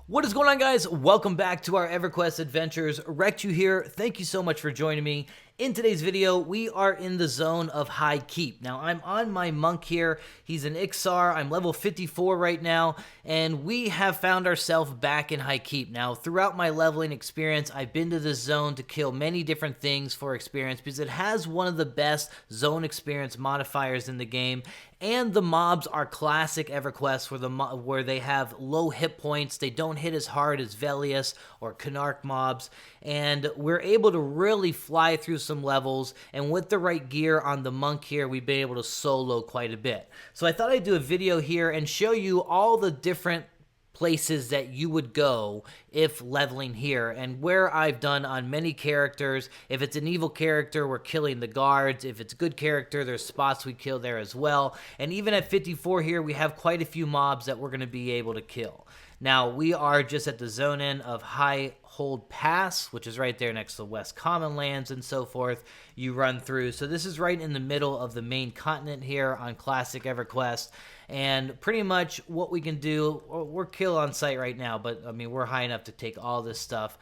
What is going on, guys? Welcome back to our Everquest adventures. Rectu here. Thank you so much for joining me. In today's video, we are in the zone of high keep. Now, I'm on my monk here. He's an Ixar. I'm level 54 right now, and we have found ourselves back in high keep. Now, throughout my leveling experience, I've been to this zone to kill many different things for experience because it has one of the best zone experience modifiers in the game. And the mobs are classic Everquest where they have low hit points. They don't hit as hard as lvls or Canarch mobs. And we're able to really fly through some levels. And with the right gear on the monk here, we've been able to solo quite a bit. So I thought I'd do a video here and show you all the different places that you would go if leveling here, and where I've done on many characters. If it's an evil character, we're killing the guards. If it's a good character, there's spots we kill there as well. And even at 54 here, we have quite a few mobs that we're going to be able to kill. Now, we are just at the zone end of High Hold Pass, which is right there next to West Common Lands and so forth. You run through. So this is right in the middle of the main continent here on Classic Everquest. And pretty much what we can do, we're kill on sight right now, but I mean, we're high enough to take all this stuff.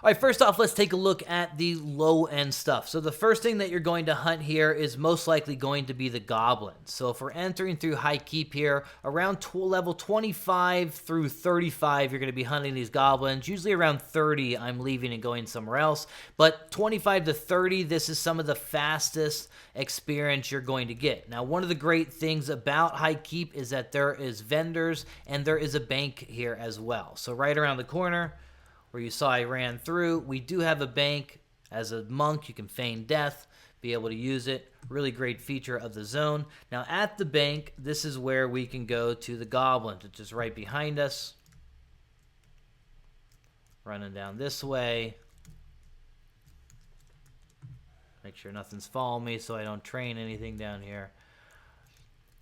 All right, first off, let's take a look at the low-end stuff. So the first thing that you're going to hunt here is most likely going to be the goblins. So if we're entering through High Keep here, around level 25 through 35, you're going to be hunting these goblins. Usually around 30, I'm leaving and going somewhere else. But 25 to 30, this is some of the fastest experience you're going to get. Now, one of the great things about High Keep is that there is vendors and there is a bank here as well. So right around the corner, where you saw I ran through, we do have a bank. As a monk, you can feign death, be able to use it. Really great feature of the zone. Now at the bank, this is where we can go to the goblins, which is right behind us. Running down this way. Make sure nothing's following me so I don't train anything down here.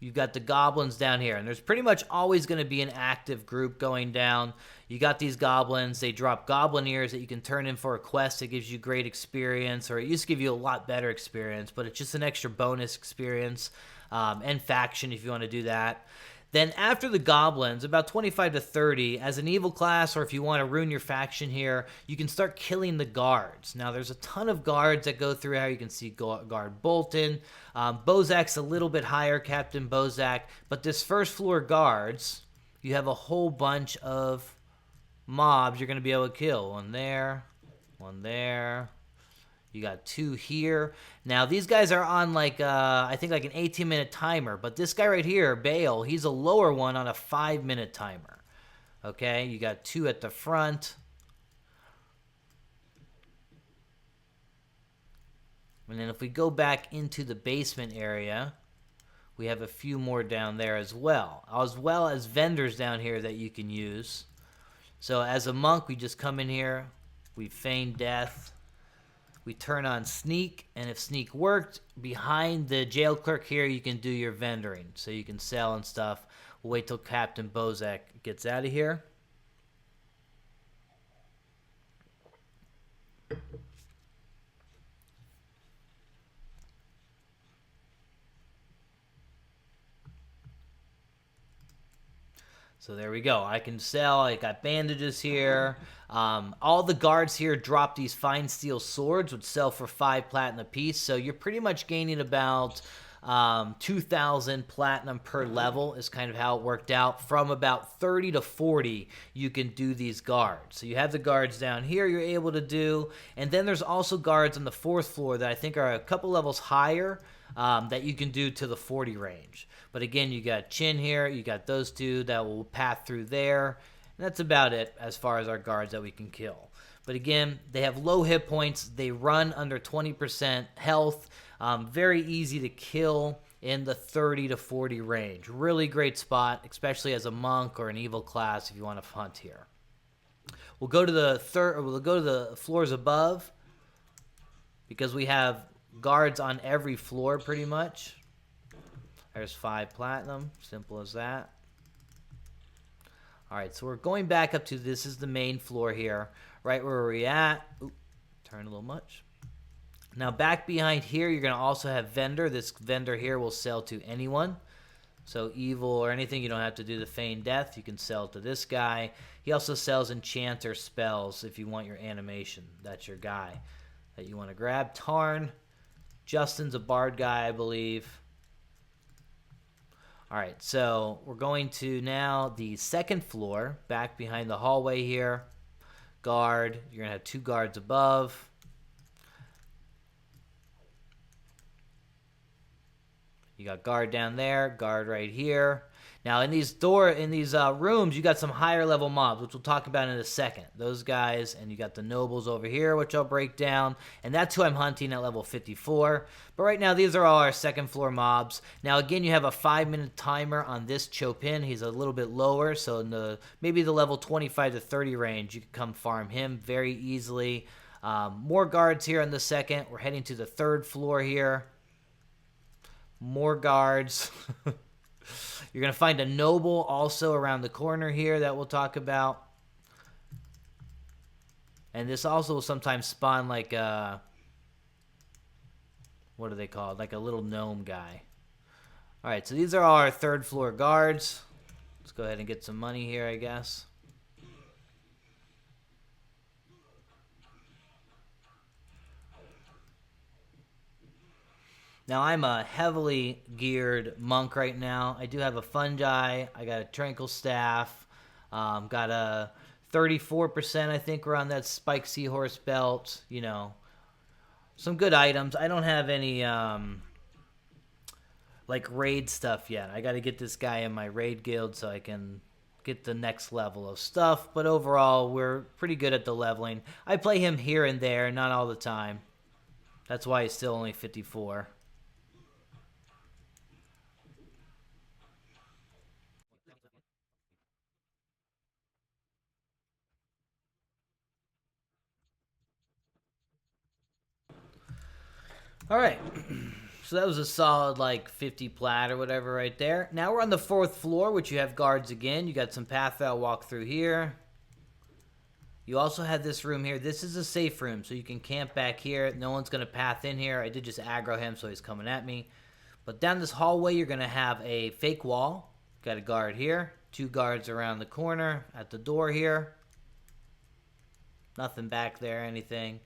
You've got the goblins down here, and there's pretty much always going to be an active group going down. You got these goblins. They drop goblin ears that you can turn in for a quest that gives you great experience, or it used to give you a lot better experience, but it's just an extra bonus experience, and faction if you want to do that. Then after the goblins, about 25 to 30, as an evil class, or if you want to ruin your faction here, you can start killing the guards. Now, there's a ton of guards that go through here. You can see Guard Bolton. Bozak's a little bit higher, Captain Bozak. But this first floor guards, you have a whole bunch of mobs you're going to be able to kill. One there, one there. You got two here. Now, these guys are on like, I think like an 18-minute timer. But this guy right here, Bale, he's a lower one on a 5-minute timer. Okay, you got two at the front. And then if we go back into the basement area, we have a few more down there as well as vendors down here that you can use. So as a monk, we just come in here. We feign death. We turn on sneak, and if sneak worked, behind the jail clerk here, you can do your vendoring. So you can sell and stuff. We'll wait till Captain Bozak gets out of here. So there we go. I can sell. I got bandages here. All the guards here drop these fine steel swords, which sell for 5 platinum a piece. So you're pretty much gaining about 2,000 platinum per level is kind of how it worked out. From about 30 to 40, you can do these guards. So you have the guards down here you're able to do. And then there's also guards on the 4th floor that I think are a couple levels higher that you can do to the 40 range. But again, you got Chin here. You got those two that will path through there. And that's about it as far as our guards that we can kill. But again, they have low hit points. They run under 20% health. Very easy to kill in the 30 to 40 range. Really great spot, especially as a monk or an evil class if you want to hunt here. We'll go to the floors above because we have guards on every floor pretty much. There's 5 platinum, simple as that. All right, so we're going back up to, this is the main floor here, right where we're at. Oop, turn a little much. Now back behind here, you're going to also have vendor. This vendor here will sell to anyone. So evil or anything, you don't have to do the feign death. You can sell to this guy. He also sells enchanter spells if you want your animation. That's your guy that you want to grab. Tarn. Justin's a bard guy, I believe. All right, so we're going to now the second floor, back behind the hallway here. Guard. You're going to have 2 guards above. You got guard down there, guard right here. Now in these rooms, you got some higher level mobs, which we'll talk about in a second. Those guys, and you got the nobles over here, which I'll break down. And that's who I'm hunting at level 54. But right now, these are all our second floor mobs. Now again, you have a 5-minute timer on this Chopin. He's a little bit lower, so in maybe the level 25 to 30 range, you can come farm him very easily. More guards here on the second. We're heading to the 3rd floor here. More guards. You're going to find a noble also around the corner here that we'll talk about. And this also will sometimes spawn like a... What are they called? Like a little gnome guy. Alright, so these are all our 3rd floor guards. Let's go ahead and get some money here, I guess. Now, I'm a heavily geared monk right now. I do have a fungi. I got a tranquil staff. Got a 34%, I think, we're on that spiked seahorse belt. You know, some good items. I don't have any, like, raid stuff yet. I got to get this guy in my raid guild so I can get the next level of stuff. But overall, we're pretty good at the leveling. I play him here and there, not all the time. That's why he's still only 54. All right, so that was a solid like 50 plat or whatever right there. Now we're on the 4th floor, which you have guards again. You got some path that I'll walk through here. You also have this room here. This is a safe room, so you can camp back here. No one's going to path in here. I did just aggro him, so he's coming at me. But down this hallway, you're going to have a fake wall. Got a guard here. 2 guards around the corner at the door here. Nothing back there, anything.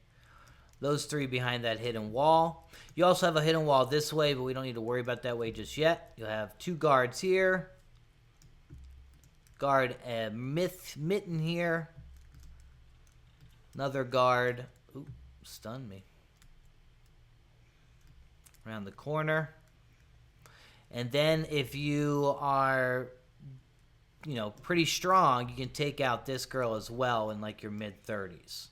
Those 3 behind that hidden wall. You also have a hidden wall this way, but we don't need to worry about that way just yet. You'll have 2 guards here. Guard a mitten here. Another guard. Ooh, stunned me. Around the corner. And then if you are, you know, pretty strong, you can take out this girl as well in like your mid-30s.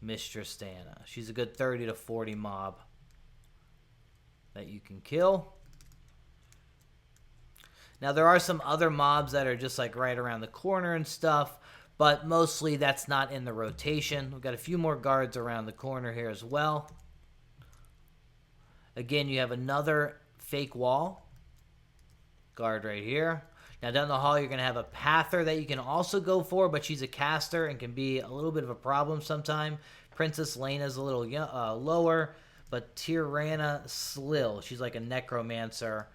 Mistress Dana. She's a good 30 to 40 mob that you can kill. Now, there are some other mobs that are just like right around the corner and stuff, but mostly that's not in the rotation. We've got a few more guards around the corner here as well. Again, you have another fake wall. Guard right here. Now, down the hall, you're going to have a pather that you can also go for, but she's a caster and can be a little bit of a problem sometime. Princess Lena's a little lower, but Tirana Slill, she's like a necromancer,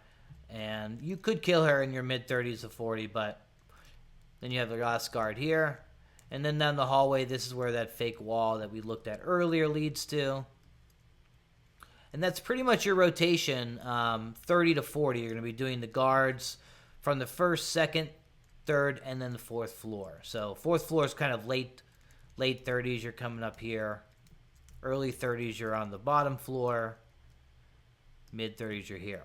and you could kill her in your mid-30s to 40, but then you have the last guard here. And then down the hallway, this is where that fake wall that we looked at earlier leads to. And that's pretty much your rotation, 30 to 40. You're going to be doing the guards from the 1st, 2nd, 3rd, and then the 4th floor. So 4th floor is kind of late 30s. You're coming up here. Early 30s, you're on the bottom floor. Mid 30s, you're here.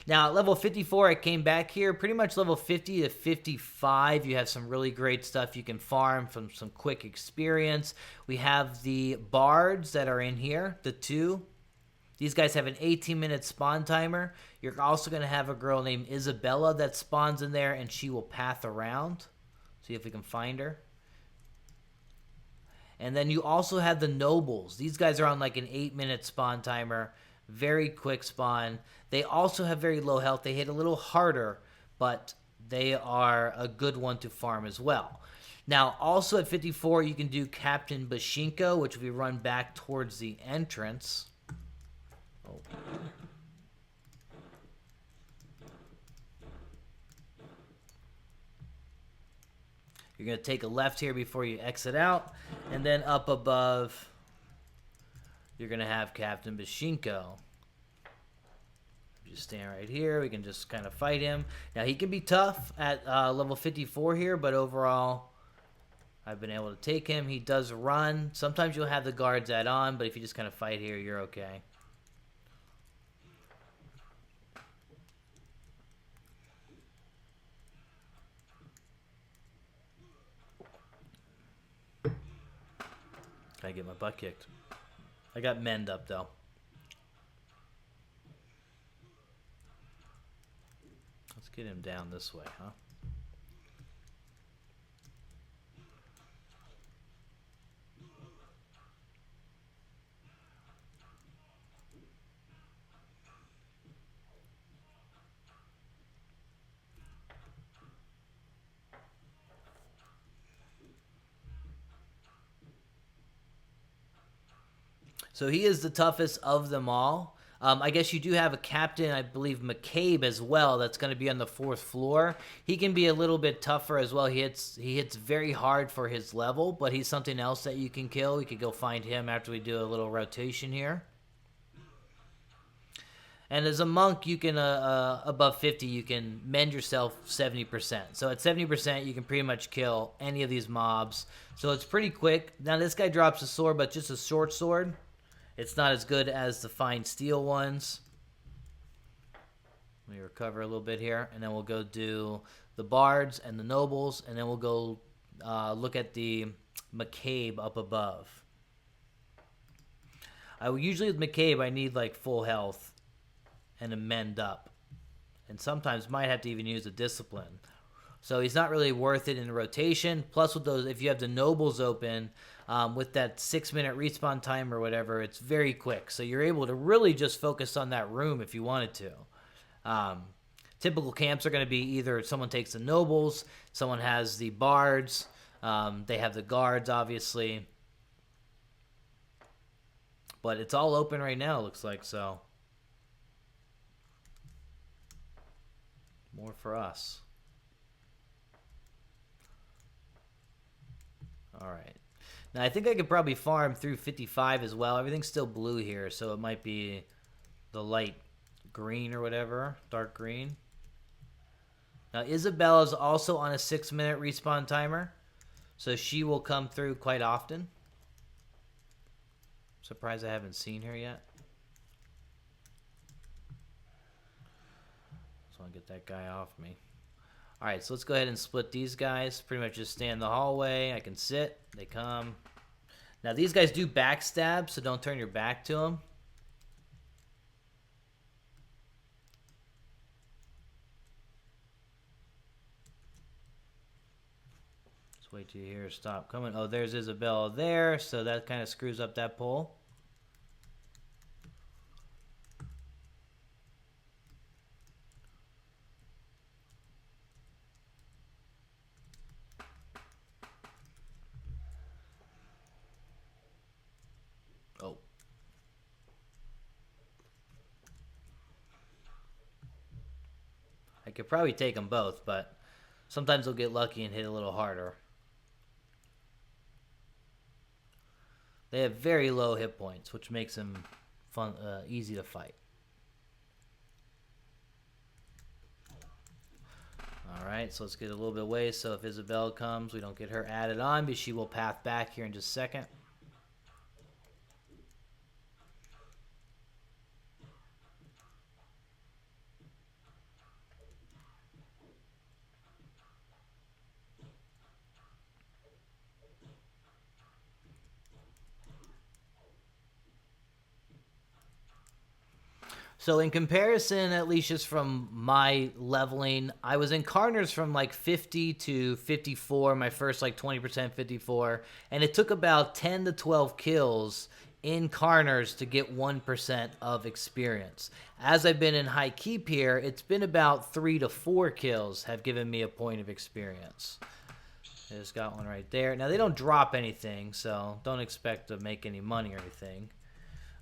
Now, at level 54, I came back here. Pretty much level 50 to 55, you have some really great stuff you can farm from some quick experience. We have the bards that are in here, the 2. These guys have an 18-minute spawn timer. You're also going to have a girl named Isabella that spawns in there, and she will path around. See if we can find her. And then you also have the nobles. These guys are on like an 8-minute spawn timer. Very quick spawn. They also have very low health. They hit a little harder, but they are a good one to farm as well. Now, also at 54, you can do Captain Bashinko, which we run back towards the entrance. Oh. You're going to take a left here before you exit out. And then up above, you're going to have Captain Bashinko. Just stand right here. We can just kind of fight him. Now, he can be tough at level 54 here, but overall, I've been able to take him. He does run. Sometimes you'll have the guards add on, but if you just kind of fight here, you're okay. I get my butt kicked. I got mend up, though. Let's get him down this way, huh? So he is the toughest of them all. I guess you do have a captain, I believe McCabe as well, that's going to be on the 4th floor. He can be a little bit tougher as well. He hits very hard for his level, but he's something else that you can kill. We could go find him after we do a little rotation here. And as a monk, you can, above 50, you can mend yourself 70%. So at 70%, you can pretty much kill any of these mobs. So it's pretty quick. Now this guy drops a sword, but just a short sword. It's not as good as the fine steel ones. Let me recover a little bit here, and then we'll go do the bards and the nobles, and then we'll go look at the McCabe up above. Usually with McCabe, I need like full health and a mend up, and sometimes might have to even use a discipline. So he's not really worth it in the rotation. Plus with those, if you have the nobles open, with that 6-minute respawn time or whatever, it's very quick. So you're able to really just focus on that room if you wanted to. Typical camps are going to be either someone takes the nobles, someone has the bards, they have the guards, obviously. But it's all open right now, it looks like, so. More for us. All right. Now, I think I could probably farm through 55 as well. Everything's still blue here, so it might be the light green or whatever, dark green. Now, Isabella's also on a 6-minute respawn timer, so she will come through quite often. Surprised I haven't seen her yet. Just want to get that guy off me. All right, so let's go ahead and split these guys. Pretty much just stay in the hallway. I can sit. They come. Now, these guys do backstab, so don't turn your back to them. Let's wait till you hear her stop coming. Oh, there's Isabella there, so that kind of screws up that pole. Oh. I could probably take them both, but sometimes they'll get lucky and hit a little harder. They have very low hit points, which makes them fun, easy to fight. All right, so let's get a little bit away so if Isabel comes, we don't get her added on, but she will path back here in just a second. So in comparison, at least just from my leveling, I was in Carners from like 50 to 54, my first like 20% 54, and it took about 10 to 12 kills in Carners to get 1% of experience. As I've been in High Keep here, it's been about 3 to 4 kills have given me a point of experience. I just got one right there. Now, they don't drop anything, so don't expect to make any money or anything.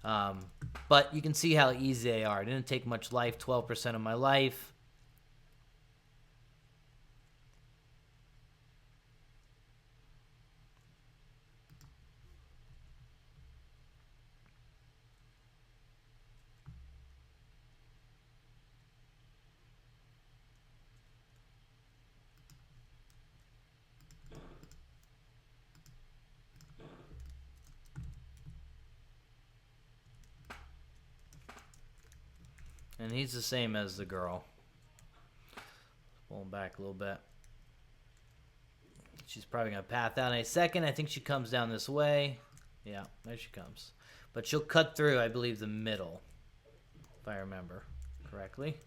But you can see how easy they are. It didn't take much life, 12% of my life. And he's the same as the girl. Pull him back a little bit. She's probably going to path out in a second. I think she comes down this way. Yeah, there she comes. But she'll cut through, I believe, the middle, if I remember correctly.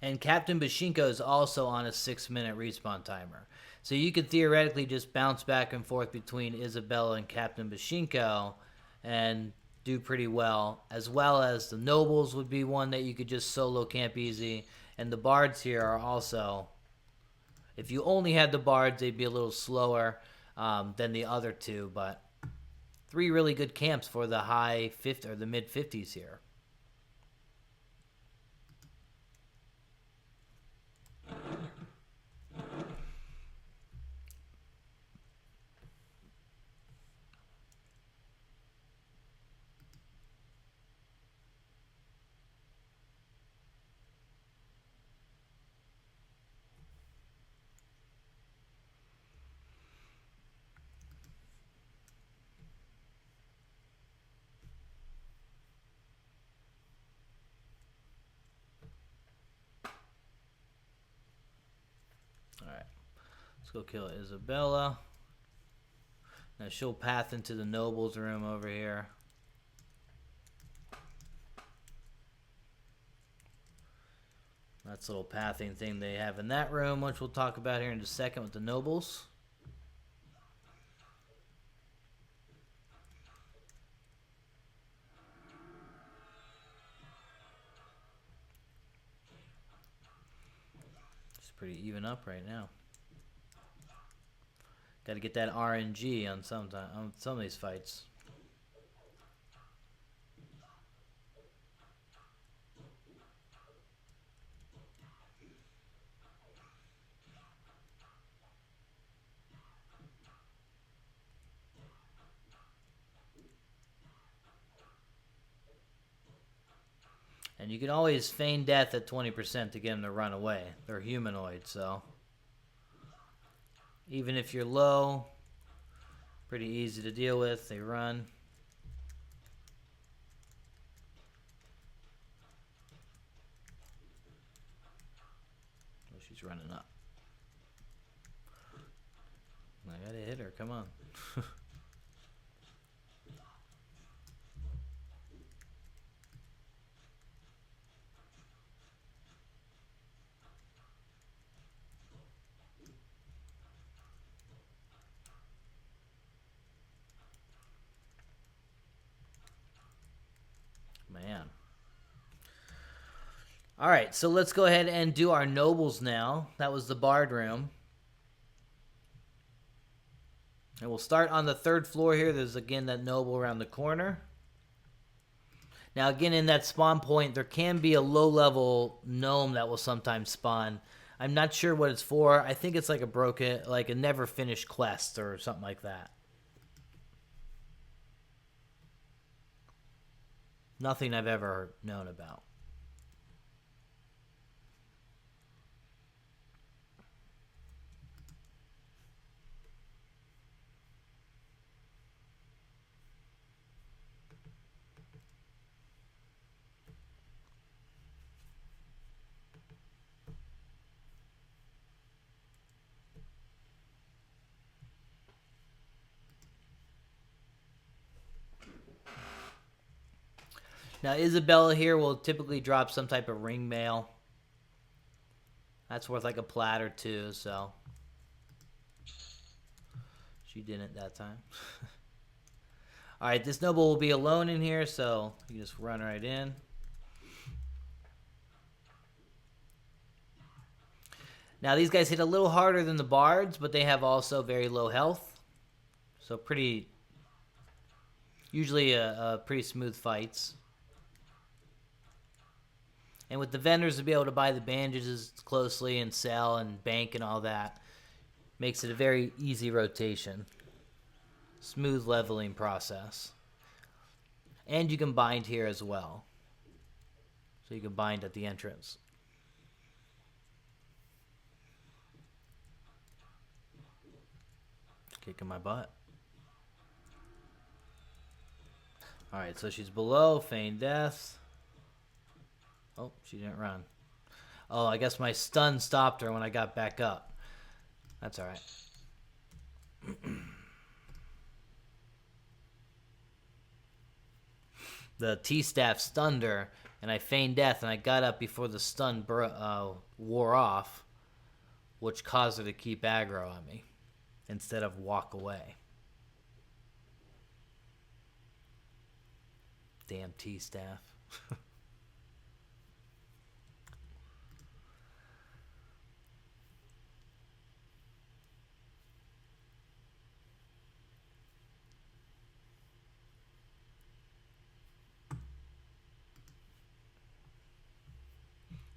And Captain Bashinko is also on a 6-minute respawn timer. So you could theoretically just bounce back and forth between Isabella and Captain Bashinko and do pretty well. As the Nobles would be one that you could just solo camp easy. And the Bards here are also, if you only had the Bards, they'd be a little slower than the other two. But 3 really good camps for the high 50 or the mid 50s here. Alright, let's go kill Isabella. Now she'll path into the Nobles room over here. That's a little pathing thing they have in that room, which we'll talk about here in a second with the Nobles. It's pretty even up right now. Got to get that RNG on some of these fights. And you can always feign death at 20% to get them to run away. They're humanoid, so even if you're low, pretty easy to deal with. They run. Oh, she's running up. I gotta hit her, come on. Man. Alright, so let's go ahead and do our Nobles now. That was the Bard room. And we'll start on the 3rd floor here. There's, again, that Noble around the corner. Now, again, in that spawn point, there can be a low-level gnome that will sometimes spawn. I'm not sure what it's for. I think it's like a never-finished quest or something like that. Nothing I've ever known about. Now, Isabella here will typically drop some type of ring mail. That's worth like a plat or 2, so she didn't that time. Alright, this Noble will be alone in here, so you just run right in. Now these guys hit a little harder than the bards, but they have also very low health. So usually a pretty smooth fights. And with the vendors to be able to buy the bandages closely and sell and bank and all that, makes it a very easy rotation. Smooth leveling process. And you can bind here as well. So you can bind at the entrance. Kicking my butt. Alright, so she's below, feign death. Oh, she didn't run. Oh, I guess my stun stopped her when I got back up. That's alright. The T-staff stunned her, and I feigned death, and I got up before the stun wore off, which caused her to keep aggro on me instead of walk away. Damn T-staff.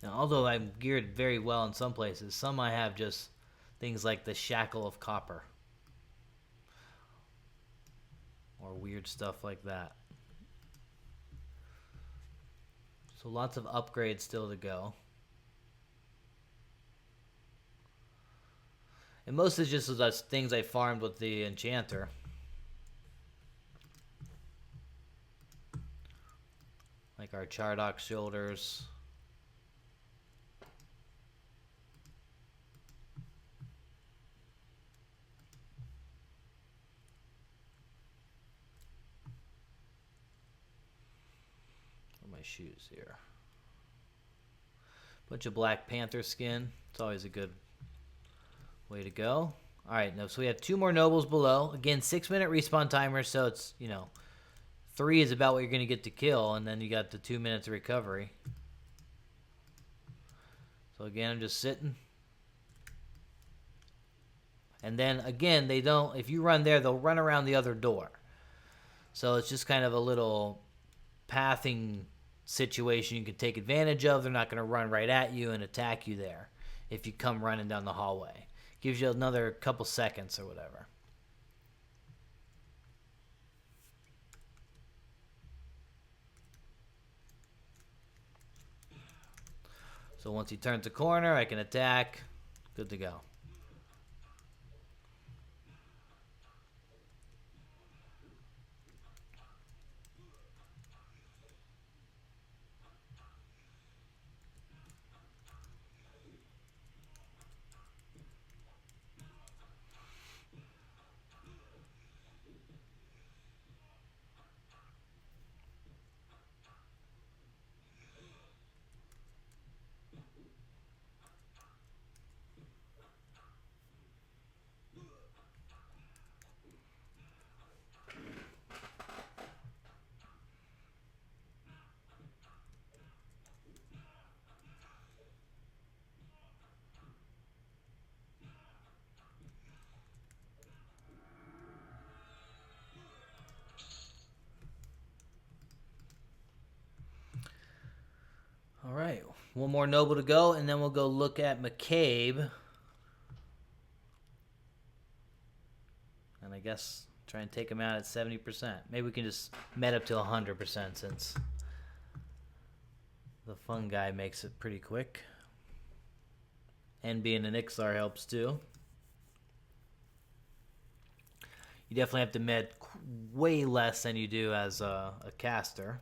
Now, although I'm geared very well in some places, some I have just things like the shackle of copper. Or weird stuff like that. So lots of upgrades still to go. And most is just those things I farmed with the enchanter. Like our Chardock shoulders. My shoes here. Bunch of Black Panther skin. It's always a good way to go. Alright, no, so we have 2 more nobles below. Again, 6-minute respawn timer, so it's, 3 is about what you're going to get to kill, and then you got the 2 minutes of recovery. So again, I'm just sitting. And then, again, they don't, if you run there, they'll run around the other door. So it's just kind of a little pathing situation you can take advantage of. They're not going to run right at you and attack you there if you come running down the hallway. Gives you another couple seconds or whatever. So once he turns the corner, I can attack. Good to go. All right, one more noble to go, and then we'll go look at McCabe. And I guess try and take him out at 70%. Maybe we can just met up to 100% since the fun guy makes it pretty quick. And being an Ixar helps too. You definitely have to med way less than you do as a caster.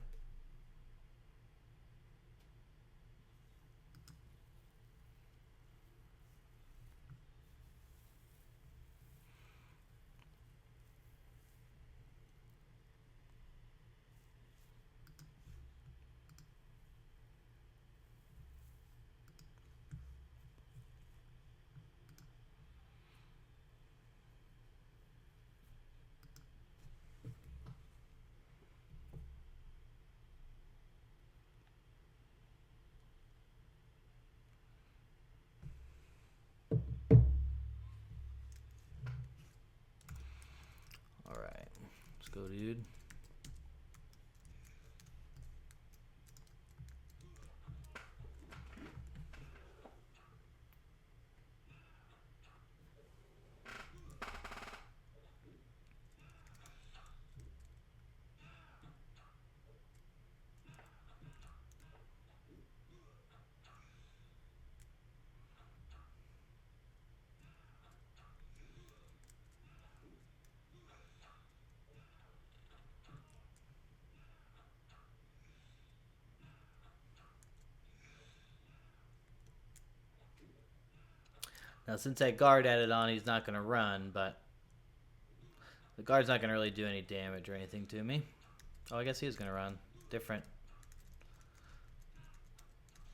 go, dude. Now, since that guard added on, he's not going to run, but the guard's not going to really do any damage or anything to me. Oh, I guess he is going to run. Different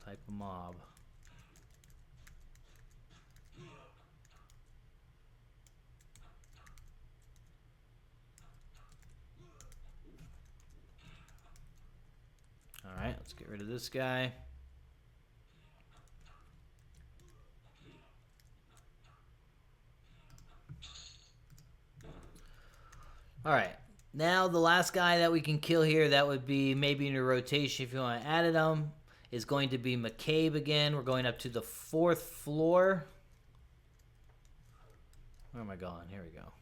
type of mob. Alright, let's get rid of this guy. Alright, now the last guy that we can kill here, that would be maybe in your rotation if you want to add him, is going to be McCabe again. We're going up to the 4th floor. Where am I going? Here we go.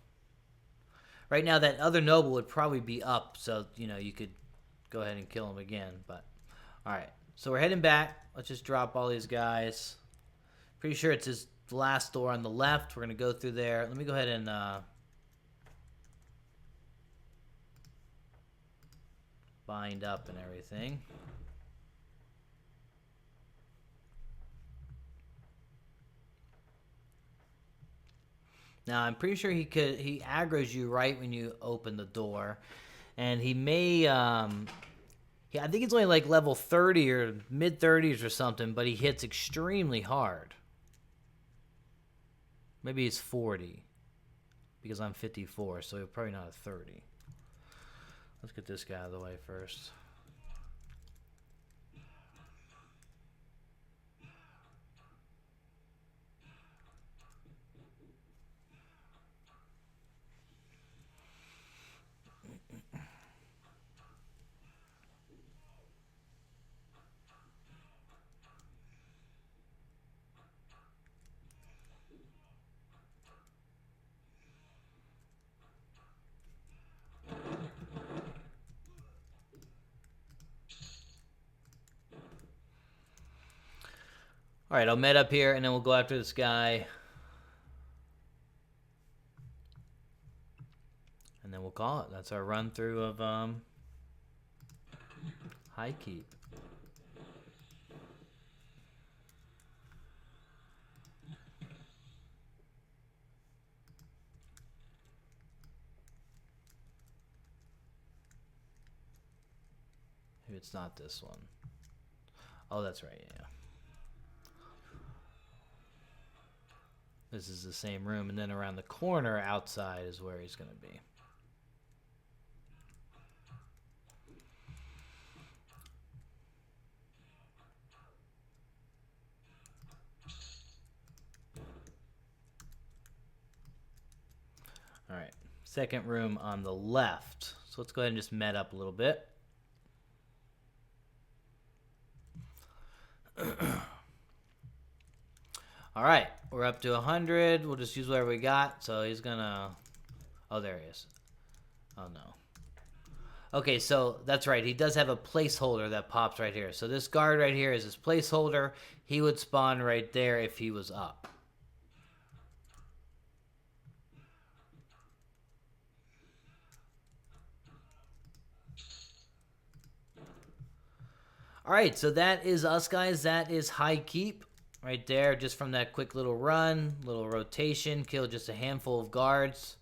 Right now that other noble would probably be up, so you know you could go ahead and kill him again. But alright, so we're heading back. Let's just drop all these guys. Pretty sure it's his last door on the left. We're going to go through there. Let me go ahead and bind up and everything. Now I'm pretty sure he aggroes you right when you open the door, and he may yeah, I think it's only like level 30 or mid 30s or something, but he hits extremely hard. Maybe he's 40 because I'm 54, so he's probably not a 30. Let's get this guy out of the way first. All right, I'll med up here, and then we'll go after this guy. And then we'll call it. That's our run through of High Keep. Maybe it's not this one. Oh, that's right, yeah. This is the same room, and then around the corner outside is where he's going to be. All right, second room on the left. So let's go ahead and just med up a little bit. All right, we're up to 100. We'll just use whatever we got. So he's gonna, oh, there he is. Oh no. Okay, so that's right. He does have a placeholder that pops right here. So this guard right here is his placeholder. He would spawn right there if he was up. All right, so that is us, guys. That is High Keep. Right there, just from that quick little run, little rotation, kill just a handful of guards.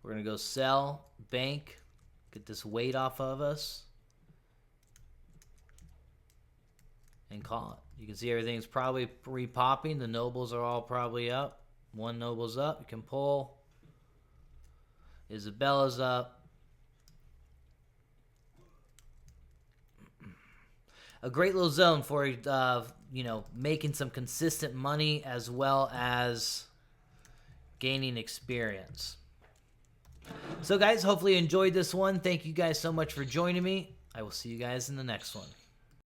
We're going to go sell, bank, get this weight off of us, and call it. You can see everything's probably re-popping. The nobles are all probably up. One noble's up. You can pull. Isabella's up. A great little zone for, you know, making some consistent money as well as gaining experience. So guys, hopefully you enjoyed this one. Thank you guys so much for joining me. I will see you guys in the next one.